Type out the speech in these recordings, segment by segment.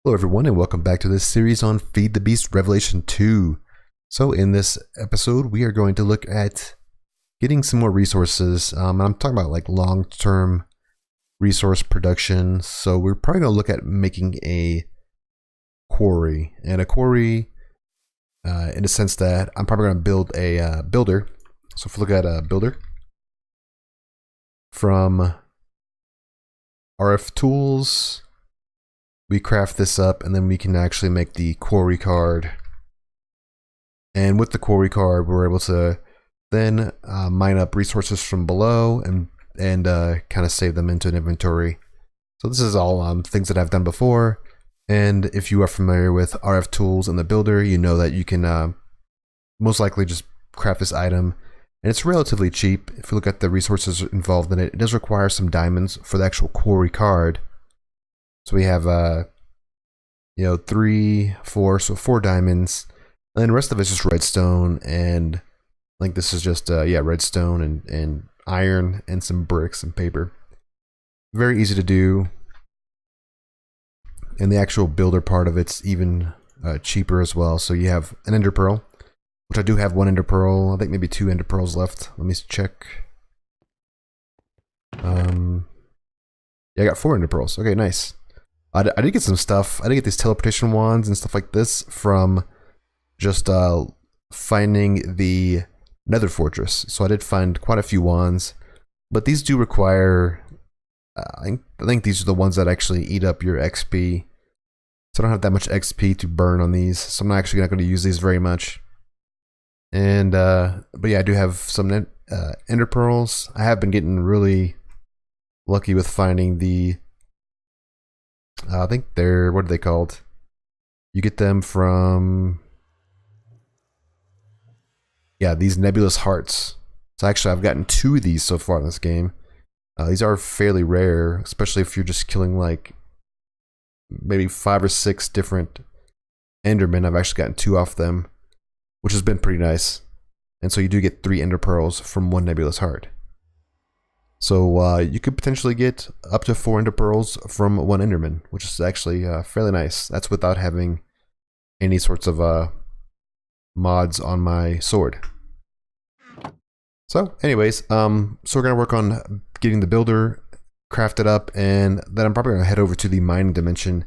Hello everyone and welcome back to this series on Feed the Beast Revelation 2. So in this episode we are going to look at getting some more resources. I'm talking about like long-term resource production. So we're probably going to look at making a quarry. And a quarry in the sense that I'm probably going to build a builder. So if we look at a builder from RF Tools, we craft this up and then we can actually make the Quarry Card. And with the Quarry Card, we're able to then mine up resources from below and kind of save them into an inventory. So this is all things that I've done before. And if you are familiar with RF Tools and the builder, you know that you can most likely just craft this item. And it's relatively cheap. If you look at the resources involved in it, it does require some diamonds for the actual Quarry Card. So we have, 3, 4, so 4 diamonds. And then the rest of it's just redstone, and I think this is just, redstone and iron and some bricks and paper. Very easy to do. And the actual builder part of it's even cheaper as well. So you have an ender pearl, which I do have 1 ender pearl. I think maybe 2 ender pearls left. Let me check. Yeah, I got 4 ender pearls. Okay, nice. I did get some stuff. I did get these teleportation wands and stuff like this from just finding the Nether Fortress. So I did find quite a few wands, but these do require. I think these are the ones that actually eat up your XP. So I don't have that much XP to burn on these, so I'm not actually not going to use these very much. And but yeah, I do have some ender pearls. I have been getting really lucky with finding the. I think they're, what are they called? You get them from, these nebulous hearts. So actually I've gotten 2 of these so far in this game. These are fairly rare, especially if you're just killing like maybe 5 or 6 different endermen. I've actually gotten 2 off them, which has been pretty nice. And so you do get 3 ender pearls from 1 nebulous heart. So you could potentially get up to 4 ender pearls from 1 enderman, which is actually fairly nice. That's without having any sorts of mods on my sword. So anyways, so we're going to work on getting the builder crafted up, and then I'm probably going to head over to the mining dimension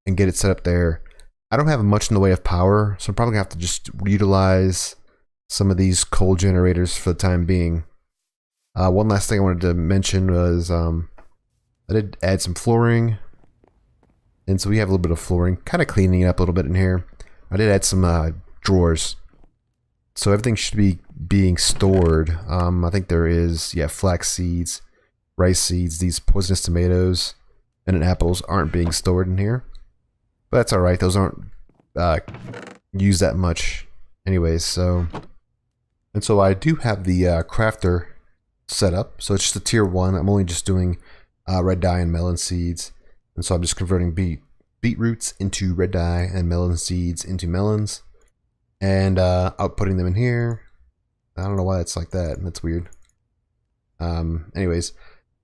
and get it set up there. I don't have much in the way of power, so I'm probably going to have to just utilize some of these coal generators for the time being. One last thing I wanted to mention was I did add some flooring, and so we have a little bit of flooring, kind of cleaning it up a little bit in here. I did add some drawers, so everything should be being stored. I think there is, flax seeds, rice seeds, these poisonous tomatoes, and apples aren't being stored in here, but that's all right. Those aren't used that much, anyways. So I do have the crafter set up, so it's just a tier 1. I'm only just doing red dye and melon seeds, and so I'm just converting beetroots into red dye and melon seeds into melons, and outputting them in here. I don't know why it's like that. That's weird. Anyways,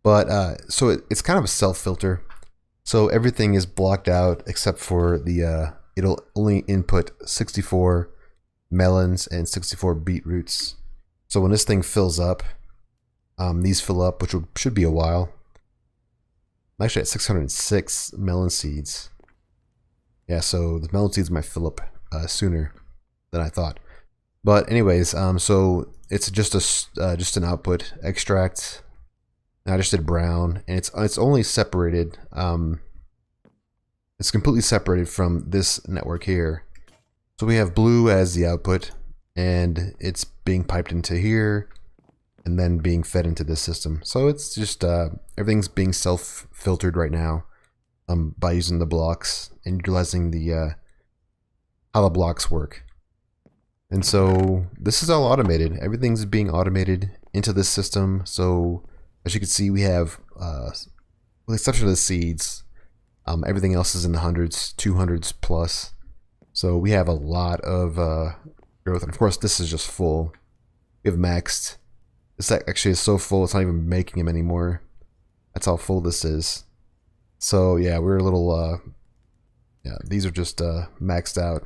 but so it's kind of a self filter, so everything is blocked out except for the it'll only input 64 melons and 64 beetroots. So when this thing fills up, these fill up, which should be a while. I'm actually at 606 melon seeds. Yeah, so the melon seeds might fill up sooner than I thought. But anyways, so it's just an output extract. I just did brown, and it's only separated. It's completely separated from this network here. So we have blue as the output, and it's being piped into here, and then being fed into this system. So it's just everything's being self-filtered right now by using the blocks and utilizing the how the blocks work. And so this is all automated. Everything's being automated into this system. So as you can see, we have, with the exception of the seeds, everything else is in the hundreds, 200s plus. So we have a lot of growth. And of course, this is just full. We have maxed. This actually is so full, it's not even making them anymore. That's how full this is. So yeah, we're a little Yeah, these are just maxed out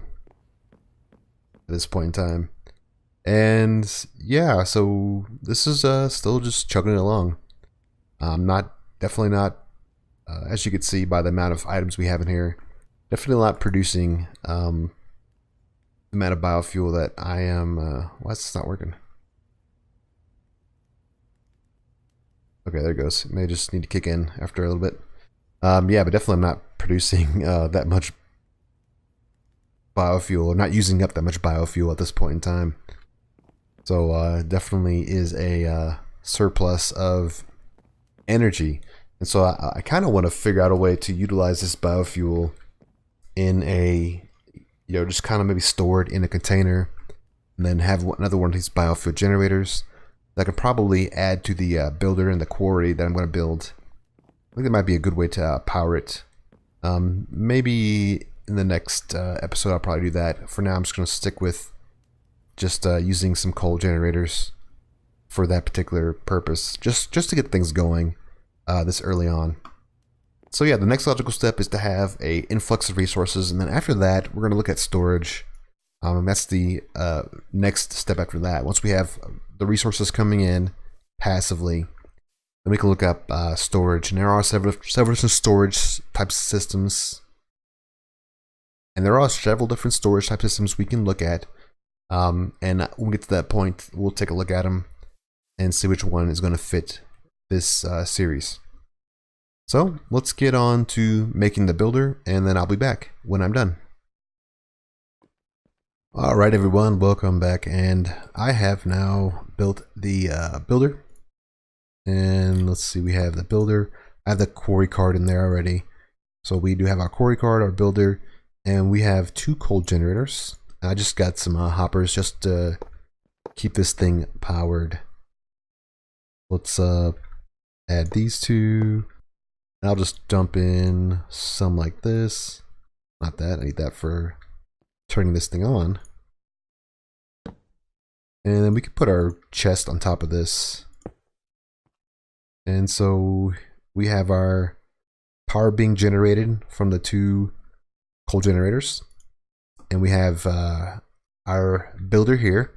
at this point in time. And yeah, so this is still just chugging along. Definitely not, as you can see by the amount of items we have in here, definitely not producing the amount of biofuel that I am. Why is this not working? Okay, there it goes. It may just need to kick in after a little bit. Yeah, but definitely I'm not producing that much biofuel, or not using up that much biofuel at this point in time. So definitely is a surplus of energy. And so I kind of want to figure out a way to utilize this biofuel in a, just kind of maybe store it in a container and then have another one of these biofuel generators that I could probably add to the builder and the quarry that I'm going to build. I think that might be a good way to power it. Maybe in the next episode I'll probably do that. For now I'm just going to stick with just using some coal generators for that particular purpose, just to get things going this early on. So yeah, the next logical step is to have a influx of resources, and then after that we're going to look at storage. That's the next step after that. Once we have the resources coming in passively, then we can look up storage. And there are several different storage types of systems, and there are several different storage type systems we can look at. And when we get to that point, we'll take a look at them and see which one is going to fit this series. So let's get on to making the builder, and then I'll be back when I'm done. Alright everyone, welcome back, and I have now built the builder. And let's see, we have the builder. I have the quarry card in there already. So we do have our quarry card, our builder, and we have 2 coal generators. I just got some hoppers just to keep this thing powered. Let's add these 2. And I'll just dump in some like this. Not that, I need that for turning this thing on. And then we could put our chest on top of this. And so we have our power being generated from the 2 coal generators. And we have our builder here.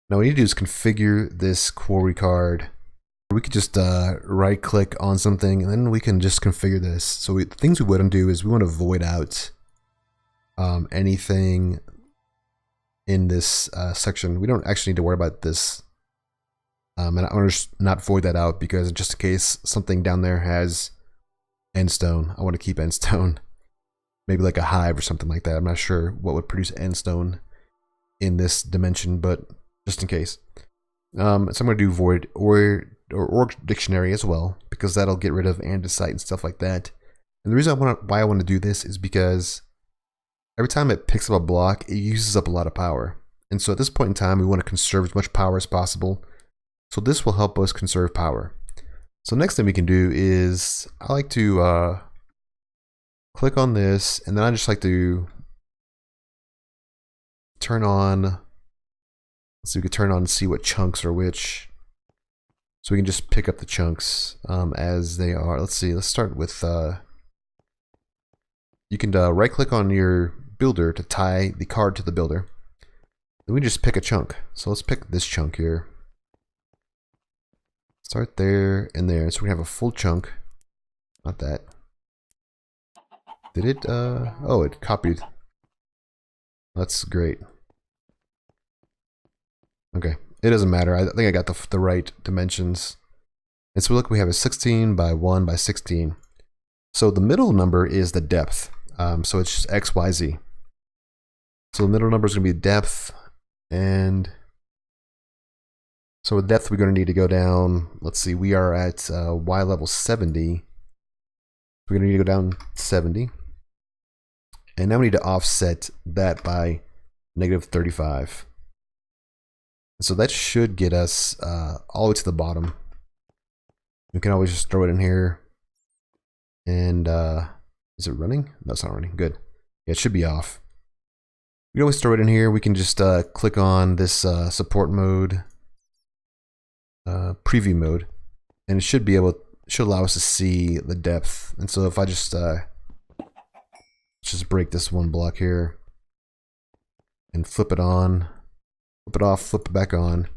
Now what we need to do is configure this quarry card. We could just right click on something and then we can just configure this. So the things we want to do is we want to void out anything in this section. We don't actually need to worry about this. And I want to not void that out because just in case something down there has endstone, I want to keep endstone. Maybe like a hive or something like that. I'm not sure what would produce endstone in this dimension, but just in case. So I'm going to do void or dictionary as well, because that'll get rid of andesite and stuff like that. And the reason why I want to do this is because every time it picks up a block, it uses up a lot of power. And so at this point in time, we want to conserve as much power as possible. So this will help us conserve power. So next thing we can do is I like to click on this, and then I just like to turn on. So we can turn on and see what chunks are which. So we can just pick up the chunks as they are. Let's see, let's start with, you can right click on your builder to tie the card to the builder. Then we just pick a chunk. So let's pick this chunk here. Start there and there. So we have a full chunk. Not that. Did it, oh, it copied. That's great. Okay, it doesn't matter. I think I got the right dimensions. And so look, we have a 16 by 1 by 16. So the middle number is the depth. So it's just X, Y, Z. So the middle number is going to be depth. And so with depth, we're going to need to go down. Let's see, we are at Y level 70. We're going to need to go down 70. And now we need to offset that by -35. So that should get us all the way to the bottom. We can always just throw it in here. And is it running? No, it's not running. Good. Yeah, it should be off. We can always throw it in here. We can just click on this support mode, preview mode, and it should be able, should allow us to see the depth. And so if I just just break this one block here and flip it on, flip it off, flip it back on.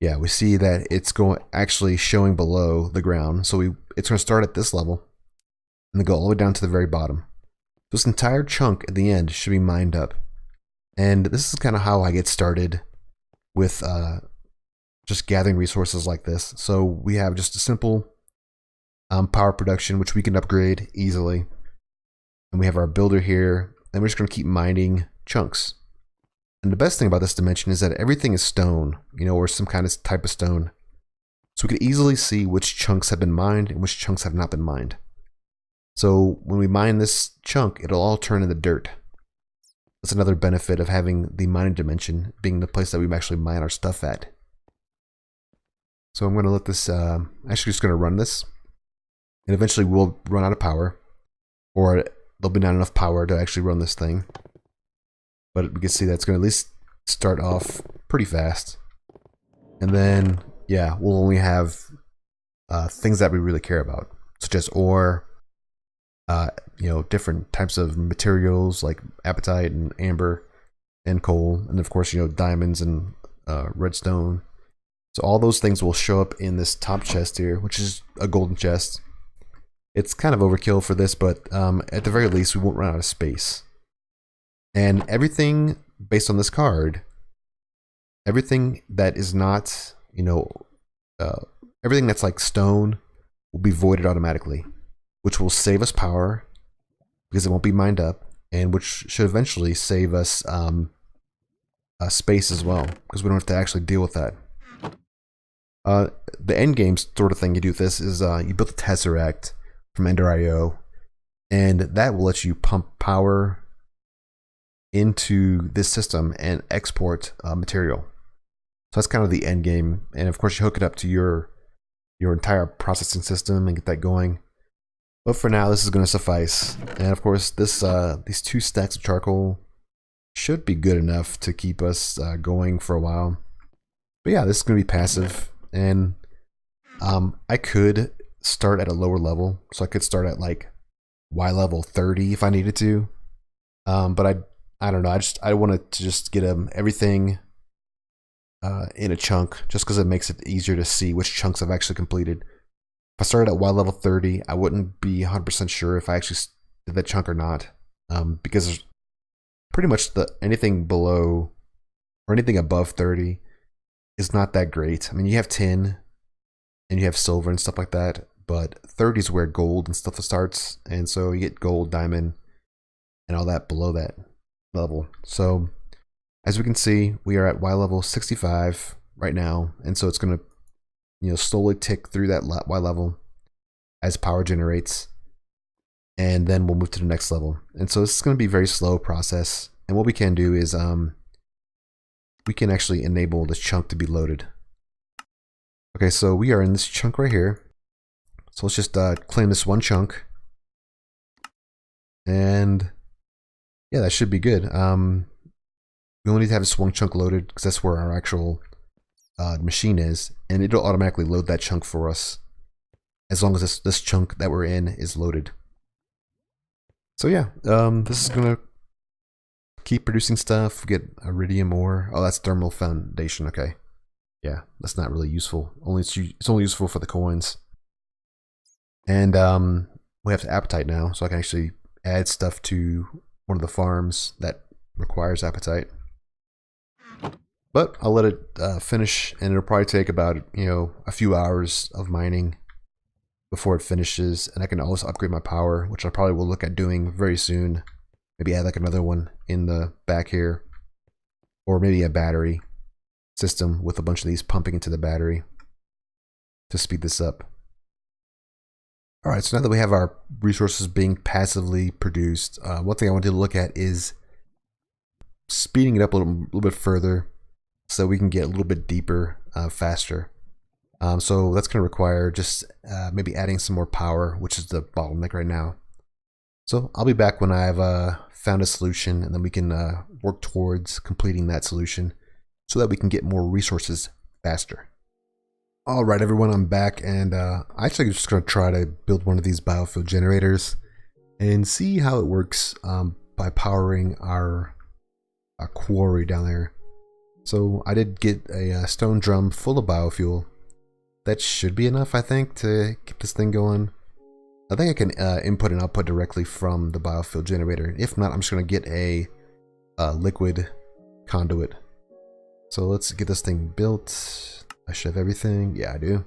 Yeah, we see that it's actually showing below the ground. So it's going to start at this level and then go all the way down to the very bottom. This entire chunk at the end should be mined up. And this is kind of how I get started with just gathering resources like this. So we have just a simple power production, which we can upgrade easily. And we have our builder here, and we're just going to keep mining chunks. And the best thing about this dimension is that everything is stone, you know, or some kind of type of stone. So we can easily see which chunks have been mined and which chunks have not been mined. So when we mine this chunk, it'll all turn into dirt. That's another benefit of having the mining dimension being the place that we actually mine our stuff at. So I'm going to let this, actually just going to run this. And eventually we'll run out of power. Or there'll be not enough power to actually run this thing. But we can see that's going to at least start off pretty fast. And then, yeah, we'll only have things that we really care about. Such as ore, you know, different types of materials like apatite and amber and coal. And of course, you know, diamonds and redstone. So all those things will show up in this top chest here, which is a golden chest. It's kind of overkill for this, but at the very least, we won't run out of space. And everything based on this card, everything that is not, you know, everything that's like stone will be voided automatically, which will save us power because it won't be mined up, and which should eventually save us space as well, because we don't have to actually deal with that. The end game sort of thing you do with this is you build the Tesseract from Ender.io, and that will let you pump power into this system and export material. So that's kind of the end game, and of course you hook it up to your entire processing system and get that going. But for now, this is going to suffice, and of course this these 2 stacks of charcoal should be good enough to keep us going for a while. But yeah, this is going to be passive, and I could start at a lower level, so I could start at like Y level 30 if I needed to. But I don't know. I wanted to just get everything in a chunk, just because it makes it easier to see which chunks I've actually completed. If I started at Y level 30, I wouldn't be 100% sure if I actually did that chunk or not, because pretty much anything below or anything above 30 is not that great. I mean, you have tin and you have silver and stuff like that, but 30 is where gold and stuff starts, and so you get gold, diamond, and all that below that level. So as we can see, we are at Y level 65 right now, and so it's going to, you know, slowly tick through that Y level as power generates, and then we'll move to the next level. And so this is going to be a very slow process, and what we can do is we can actually enable this chunk to be loaded. Okay, so we are in this chunk right here. So let's just claim this one chunk, and yeah, that should be good. We only need to have this one chunk loaded because that's where our actual machine is, and it'll automatically load that chunk for us as long as this chunk that we're in is loaded. So yeah, this is gonna keep producing stuff. Get iridium ore. Oh, that's thermal foundation. Okay, yeah, that's not really useful. It's only useful for the coins. And we have apatite now, so I can actually add stuff to one of the farms that requires apatite. But I'll let it finish, and it'll probably take about, you know, a few hours of mining before it finishes. And I can also upgrade my power, which I probably will look at doing very soon. Maybe add like another one in the back here, or maybe a battery system with a bunch of these pumping into the battery to speed this up. Alright, so now that we have our resources being passively produced, one thing I want to look at is speeding it up a little bit further so that we can get a little bit deeper faster. So that's going to require just maybe adding some more power, which is the bottleneck right now. So I'll be back when I've found a solution, and then we can work towards completing that solution so that we can get more resources faster. Alright everyone, I'm back, and I'm actually just going to try to build one of these biofuel generators and see how it works by powering our quarry down there. So I did get a stone drum full of biofuel. That should be enough, I think, to keep this thing going. I think I can input and output directly from the biofuel generator. If not, I'm just going to get a liquid conduit. So let's get this thing built. I should have everything. Yeah, I do.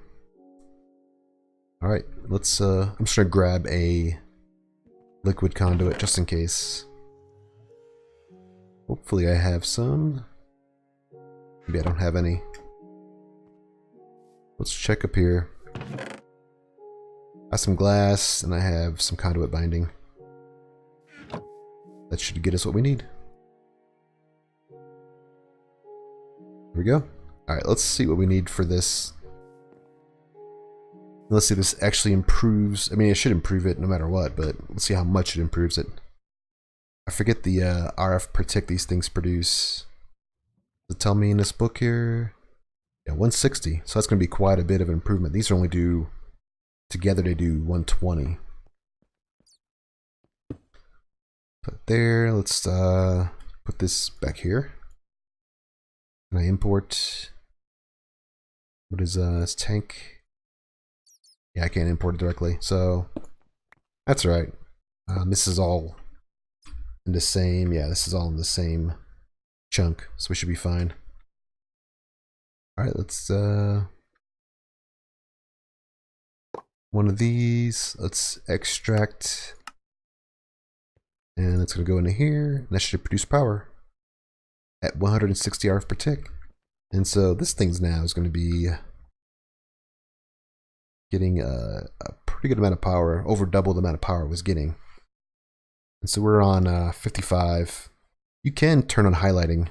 All right, let's. I'm just going to grab a liquid conduit just in case. Hopefully, I have some. Maybe I don't have any. Let's check up here. I have some glass and I have some conduit binding. That should get us what we need. There we go. Alright, let's see what we need for this. Let's see if this actually improves. I mean, it should improve it no matter what, but let's see how much it improves it. I forget the RF per tick these things produce. Does it tell me in this book here? Yeah, 160. So that's going to be quite a bit of improvement. These are only do, together they do 120. Put there. Let's put this back here. Can I import? What is this tank? Yeah, I can't import it directly. So that's right. This is all in the same. Yeah, this is all in the same chunk. So we should be fine. All right, let's one of these. Let's extract, and it's gonna go into here. And that should produce power at 160 RF per tick. And so this thing's now is going to be getting a pretty good amount of power, over double the amount of power it was getting. And so we're on 55. You can turn on highlighting,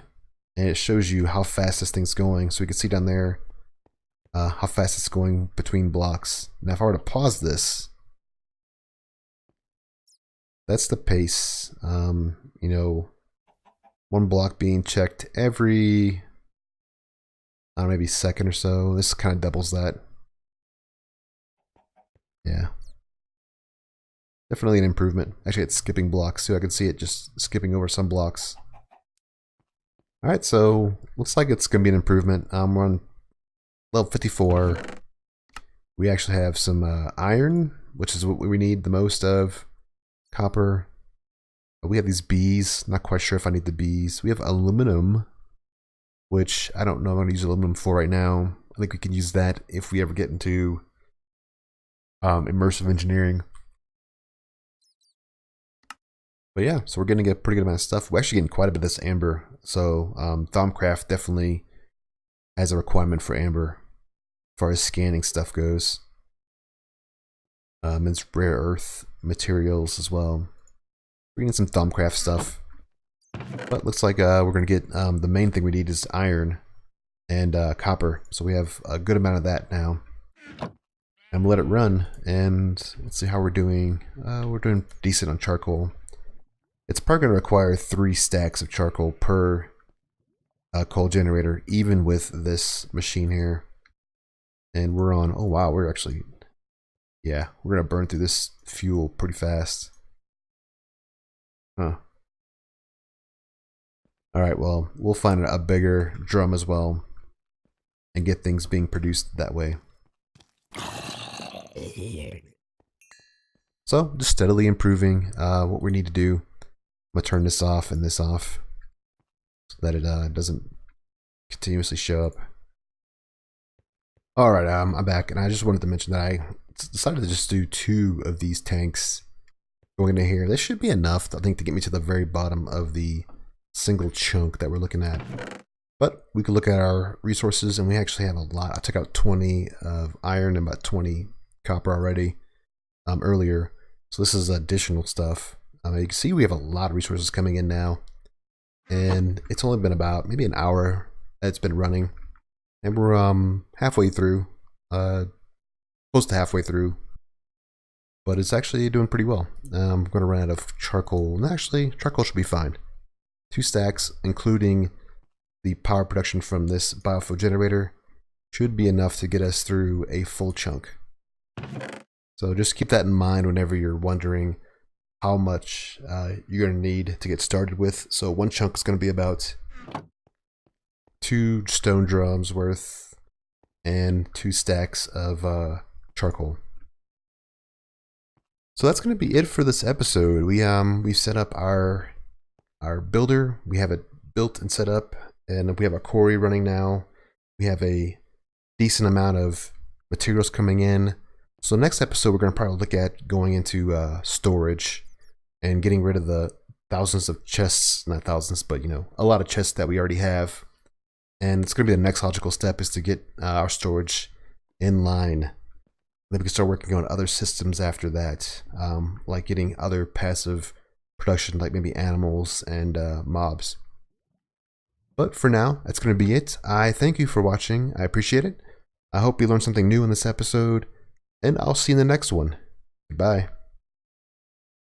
and it shows you how fast this thing's going. So we can see down there how fast it's going between blocks. Now if I were to pause this, that's the pace. You know, one block being checked every, I don't know, maybe second or so. This kind of doubles that. Yeah. Definitely an improvement. Actually, it's skipping blocks too. I can see it just skipping over some blocks. Alright, so looks like it's going to be an improvement. We're on level 54. We actually have some iron, which is what we need the most of. Copper. We have these bees. Not quite sure if I need the bees. We have aluminum, which I don't know I'm going to use aluminum for right now. I think we can use that if we ever get into immersive engineering. But yeah, so we're getting a pretty good amount of stuff. We're actually getting quite a bit of this amber. So Thaumcraft definitely has a requirement for amber as far as scanning stuff goes. It's rare earth materials as well. We're getting some Thaumcraft stuff. But looks like we're going to get the main thing we need is iron and copper. So we have a good amount of that now. I'm gonna let it run and let's see how we're doing. We're doing decent on charcoal. It's probably going to require 3 stacks of charcoal per coal generator, even with this machine here. And we're on, oh wow, we're actually, yeah, we're going to burn through this fuel pretty fast. Huh. Alright, well, we'll find a bigger drum as well and get things being produced that way. So, just steadily improving what we need to do. I'm going to turn this off and this off so that it doesn't continuously show up. Alright, I'm back, and I just wanted to mention that I decided to just do 2 of these tanks going into here. This should be enough, I think, to get me to the very bottom of the single chunk that we're looking at. But we could look at our resources, and we actually have a lot. I took out 20 of iron and about 20 copper already earlier. So this is additional stuff. You can see we have a lot of resources coming in now. And it's only been about maybe an hour that it's been running. And we're halfway through. Close to halfway through. But it's actually doing pretty well. I'm going to run out of charcoal. And actually, charcoal should be fine. 2 stacks, including the power production from this biofuel generator, should be enough to get us through a full chunk. So just keep that in mind whenever you're wondering how much you're going to need to get started with. So one chunk is going to be about 2 stone drums worth and 2 stacks of charcoal. So that's going to be it for this episode. We set up our builder. We have it built and set up, and we have our quarry running now. We have a decent amount of materials coming in. So next episode, we're going to probably look at going into storage and getting rid of the thousands of chests, not thousands, but you know, a lot of chests that we already have. And it's going to be the next logical step is to get our storage in line. Then we can start working on other systems after that, like getting other passive production, like maybe animals and mobs. But for now, that's going to be it. I thank you for watching. I appreciate it. I hope you learned something new in this episode, and I'll see you in the next one. Goodbye.